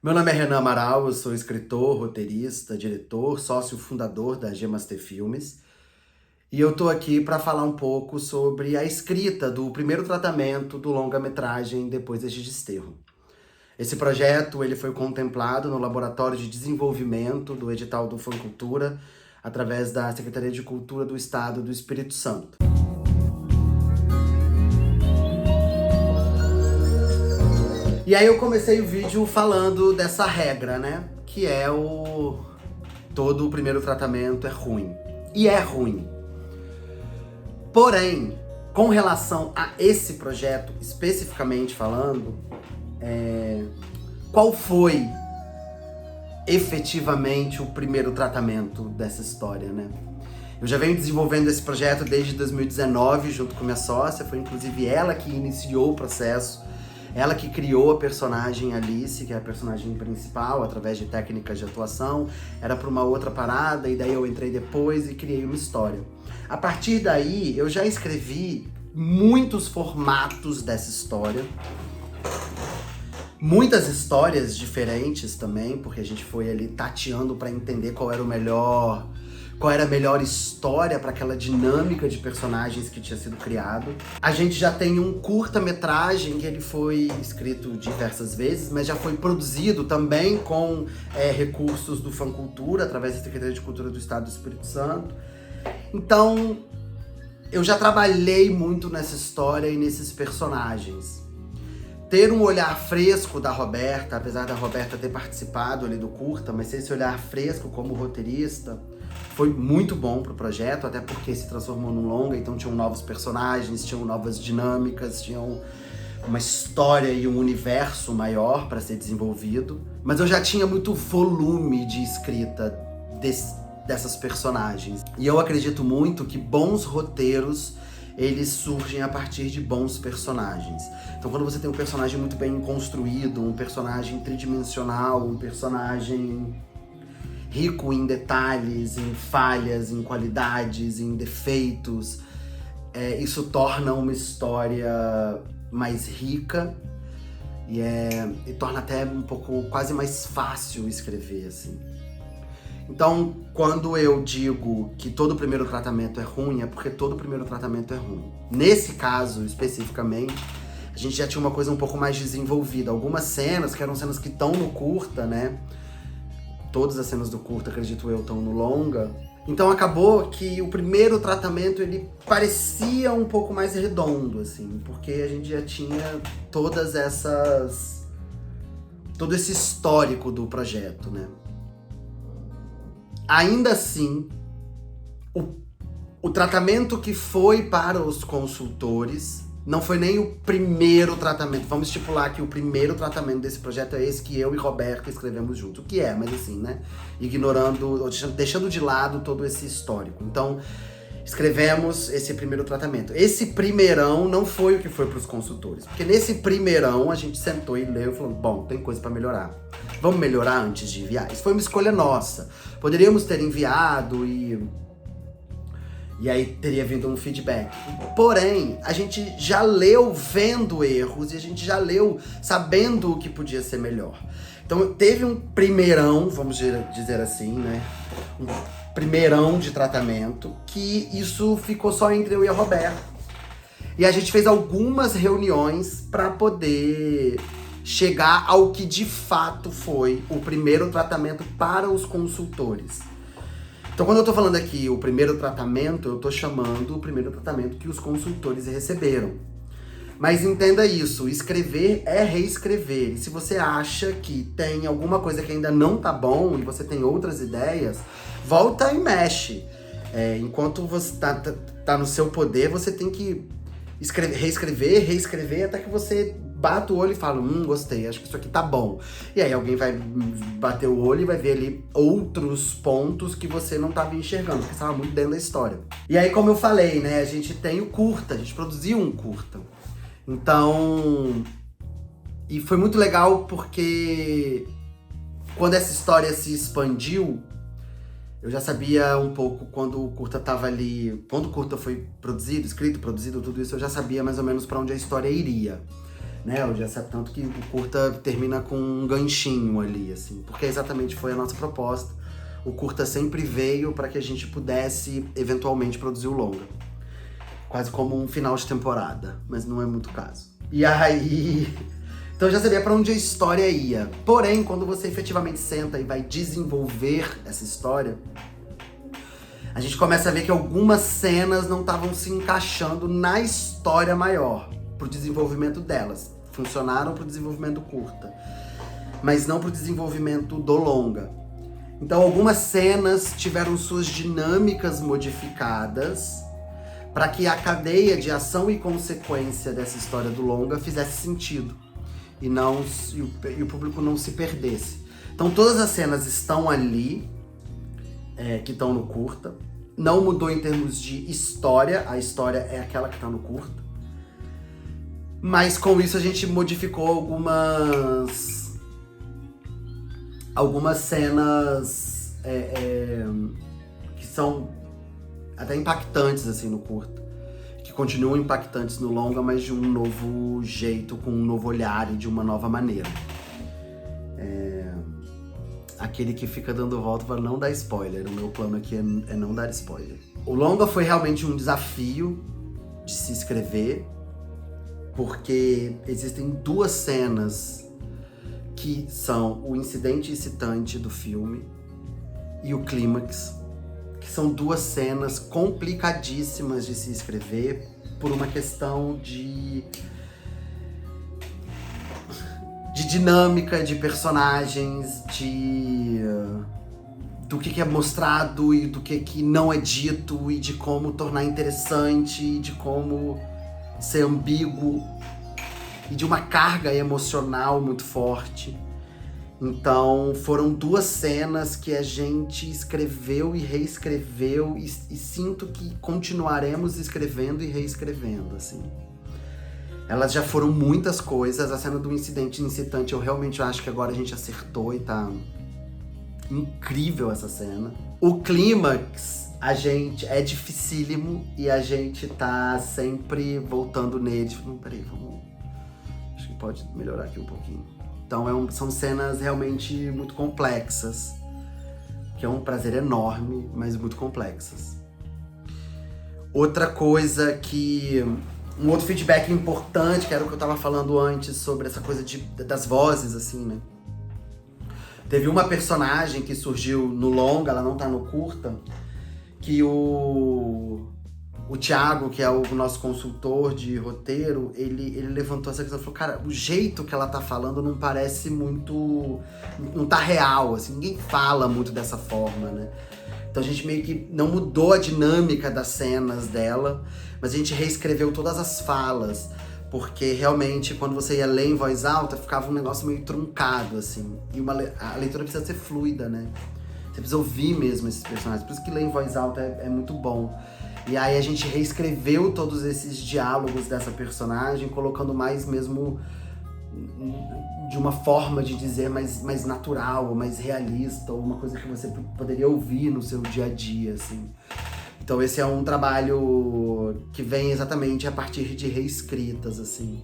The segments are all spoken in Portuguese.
Meu nome é Renan Amaral, eu sou escritor, roteirista, diretor, sócio fundador da Gemaster Filmes. E eu tô aqui para falar um pouco sobre a escrita do primeiro tratamento do longa-metragem Depois deste Desterro. Esse projeto ele foi contemplado no Laboratório de Desenvolvimento do Edital do Funcultura, através da Secretaria de Cultura do Estado do Espírito Santo. E aí eu comecei o vídeo falando dessa regra, né? Que é todo o primeiro tratamento é ruim. E é ruim. Porém, com relação a esse projeto, especificamente falando, qual foi efetivamente o primeiro tratamento dessa história, né? Eu já venho desenvolvendo esse projeto desde 2019, junto com minha sócia. Foi inclusive ela que iniciou o processo. Ela que criou a personagem Alice, que é a personagem principal, através de técnicas de atuação. Era para uma outra parada, e daí eu entrei depois e criei uma história. A partir daí, eu já escrevi muitos formatos dessa história. Muitas histórias diferentes também, porque a gente foi ali tateando para entender qual era a melhor história para aquela dinâmica de personagens que tinha sido criado. A gente já tem um curta-metragem que ele foi escrito diversas vezes, mas já foi produzido também com recursos do Funcultura, através da Secretaria de Cultura do Estado do Espírito Santo. Então, eu já trabalhei muito nessa história e nesses personagens. Ter um olhar fresco da Roberta, apesar da Roberta ter participado ali do curta, mas ter esse olhar fresco como roteirista, foi muito bom pro projeto, até porque se transformou num longa, então tinham novos personagens, tinham novas dinâmicas, tinham uma história e um universo maior para ser desenvolvido. Mas eu já tinha muito volume de escrita dessas personagens. E eu acredito muito que bons roteiros, eles surgem a partir de bons personagens. Então quando você tem um personagem muito bem construído, um personagem tridimensional, um personagem rico em detalhes, em falhas, em qualidades, em defeitos, isso torna uma história mais rica e torna até um pouco quase mais fácil escrever, assim. Então, quando eu digo que todo primeiro tratamento é ruim, é porque todo primeiro tratamento é ruim. Nesse caso, especificamente, a gente já tinha uma coisa um pouco mais desenvolvida. Algumas cenas, que eram cenas que estão no curta, né? Todas as cenas do curta, acredito eu, estão no longa. Então acabou que o primeiro tratamento, ele parecia um pouco mais redondo, assim, porque a gente já tinha todo esse histórico do projeto, né? Ainda assim, o tratamento que foi para os consultores não foi nem o primeiro tratamento. Vamos estipular que o primeiro tratamento desse projeto é esse que eu e Roberto escrevemos junto. O que é, mas assim, né? Ignorando, ou deixando de lado todo esse histórico. Então, escrevemos esse primeiro tratamento. Esse primeirão não foi o que foi para os consultores. Porque nesse primeirão, a gente sentou e leu e falou, bom, tem coisa para melhorar. Vamos melhorar antes de enviar? Isso foi uma escolha nossa. Poderíamos ter enviado e aí teria vindo um feedback. Porém, a gente já leu vendo erros e a gente já leu sabendo o que podia ser melhor. Então teve um primeirão, vamos dizer assim, né? Um primeirão de tratamento, que isso ficou só entre eu e a Roberta. E a gente fez algumas reuniões para poder chegar ao que de fato foi o primeiro tratamento para os consultores. Então, quando eu tô falando aqui o primeiro tratamento, eu tô chamando o primeiro tratamento que os consultores receberam. Mas entenda isso, escrever é reescrever. E se você acha que tem alguma coisa que ainda não tá bom e você tem outras ideias, volta e mexe. Enquanto você tá no seu poder, você tem que reescrever, até que você bata o olho e fala, gostei, acho que isso aqui tá bom. E aí alguém vai bater o olho e vai ver ali outros pontos que você não tava enxergando, porque estava muito dentro da história. E aí, como eu falei, né, a gente tem o curta, a gente produziu um curta. Então, e foi muito legal porque quando essa história se expandiu, eu já sabia um pouco quando o curta tava ali, quando o curta foi produzido, escrito, produzido, tudo isso, eu já sabia mais ou menos para onde a história iria. né? O dia tanto que o curta termina com um ganchinho ali, assim, porque exatamente foi a nossa proposta. O curta sempre veio para que a gente pudesse eventualmente produzir o longa. Quase como um final de temporada, mas não é muito o caso. E aí, então eu já sabia para onde a história ia. Porém, quando você efetivamente senta e vai desenvolver essa história, a gente começa a ver que algumas cenas não estavam se encaixando na história maior, pro desenvolvimento delas. Funcionaram pro desenvolvimento curta, mas não pro desenvolvimento do longa. Então algumas cenas tiveram suas dinâmicas modificadas para que a cadeia de ação e consequência dessa história do longa fizesse sentido e o público não se perdesse. Então todas as cenas estão ali, que estão no curta. Não mudou em termos de história, a história é aquela que está no curta. Mas com isso a gente modificou algumas cenas que são até impactantes assim no curta, que continuam impactantes no longa, mas de um novo jeito, com um novo olhar e de uma nova maneira. Aquele que fica dando volta para não dar spoiler. O meu plano aqui é não dar spoiler. O longa foi realmente um desafio de se escrever, porque existem duas cenas que são o incidente excitante do filme e o clímax, que são duas cenas complicadíssimas de se escrever por uma questão de dinâmica, de personagens, do que é mostrado e do que não é dito, e de como tornar interessante, e de como ser ambíguo, e de uma carga emocional muito forte. Então foram duas cenas que a gente escreveu e reescreveu, e sinto que continuaremos escrevendo e reescrevendo, assim. Elas já foram muitas coisas. A cena do incidente incitante, eu realmente acho que agora a gente acertou e tá incrível essa cena. O clímax, é dificílimo e a gente tá sempre voltando nele. Tipo, peraí, acho que pode melhorar aqui um pouquinho. Então são cenas realmente muito complexas, que é um prazer enorme, mas muito complexas. Outra coisa que... Um outro feedback importante, que era o que eu tava falando antes, sobre essa coisa das vozes, assim, né? Teve uma personagem que surgiu no longa, ela não tá no curta, que o Thiago, que é o nosso consultor de roteiro, ele levantou essa questão e falou, cara, o jeito que ela tá falando não parece muito... Não tá real, assim, ninguém fala muito dessa forma, né? Então a gente meio que não mudou a dinâmica das cenas dela, mas a gente reescreveu todas as falas, porque realmente quando você ia ler em voz alta, ficava um negócio meio truncado, assim. E a leitura precisa ser fluida, né? Você precisa ouvir mesmo esses personagens, por isso que ler em voz alta é muito bom. E aí a gente reescreveu todos esses diálogos dessa personagem, colocando mais mesmo de uma forma de dizer mais natural, mais realista, ou uma coisa que você poderia ouvir no seu dia a dia, assim. Então esse é um trabalho que vem exatamente a partir de reescritas, assim.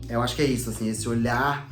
Eu acho que é isso, assim, esse olhar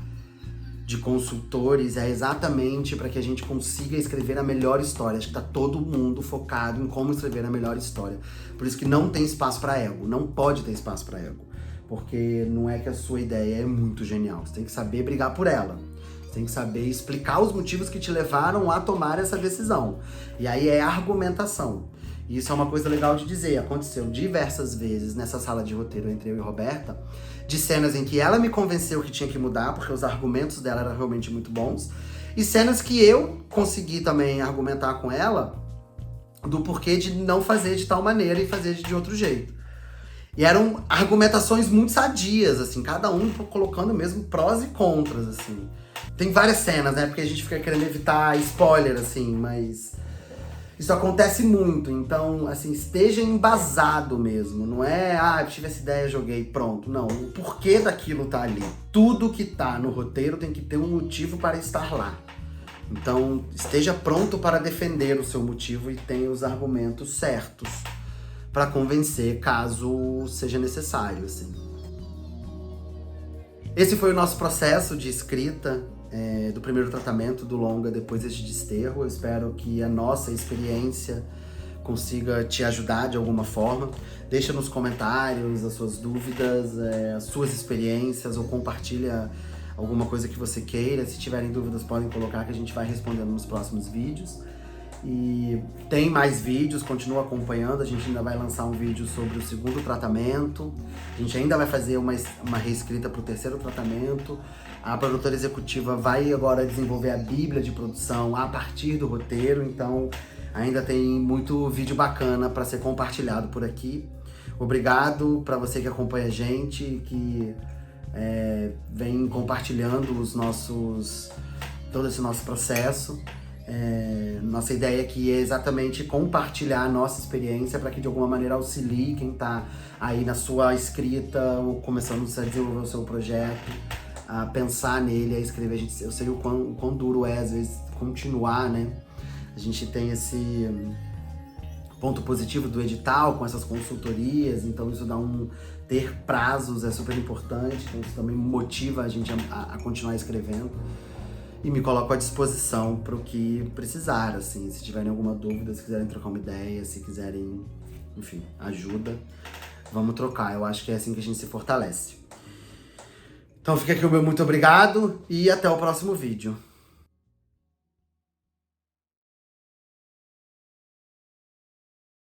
de consultores é exatamente para que a gente consiga escrever a melhor história. Acho que tá todo mundo focado em como escrever a melhor história. Por isso que não tem espaço para ego, não pode ter espaço para ego. Porque não é que a sua ideia é muito genial, você tem que saber brigar por ela. Você tem que saber explicar os motivos que te levaram a tomar essa decisão. E aí é argumentação. E isso é uma coisa legal de dizer. Aconteceu diversas vezes nessa sala de roteiro entre eu e Roberta, de cenas em que ela me convenceu que tinha que mudar, porque os argumentos dela eram realmente muito bons, e cenas que eu consegui também argumentar com ela do porquê de não fazer de tal maneira e fazer de outro jeito. E eram argumentações muito sadias, assim, cada um colocando mesmo prós e contras, assim. Tem várias cenas, né, porque a gente fica querendo evitar spoiler, assim, mas isso acontece muito. Então, assim, esteja embasado mesmo. Não é, eu tive essa ideia, joguei, pronto. Não, o porquê daquilo tá ali. Tudo que tá no roteiro tem que ter um motivo para estar lá. Então, esteja pronto para defender o seu motivo e tenha os argumentos certos para convencer, caso seja necessário, assim. Esse foi o nosso processo de escrita do primeiro tratamento do longa depois deste desterro. Eu espero que a nossa experiência consiga te ajudar de alguma forma. Deixa nos comentários as suas dúvidas, as suas experiências, ou compartilha alguma coisa que você queira. Se tiverem dúvidas, podem colocar que a gente vai respondendo nos próximos vídeos. E tem mais vídeos, continua acompanhando. A gente ainda vai lançar um vídeo sobre o segundo tratamento. A gente ainda vai fazer uma reescrita para o terceiro tratamento. A produtora executiva vai agora desenvolver a bíblia de produção a partir do roteiro. Então ainda tem muito vídeo bacana para ser compartilhado por aqui. Obrigado para você que acompanha a gente, que vem compartilhando todo esse nosso processo. Nossa ideia aqui é exatamente compartilhar a nossa experiência para que de alguma maneira auxilie quem está aí na sua escrita ou começando a desenvolver o seu projeto, a pensar nele, a escrever. Eu sei o quão duro é às vezes continuar, né? A gente tem esse ponto positivo do edital com essas consultorias, então isso ter prazos é super importante, então isso também motiva a gente a continuar escrevendo. E me coloco à disposição para o que precisar, assim, se tiverem alguma dúvida, se quiserem trocar uma ideia, se quiserem, enfim, ajuda, vamos trocar. Eu acho que é assim que a gente se fortalece. Então fica aqui o meu muito obrigado e até o próximo vídeo.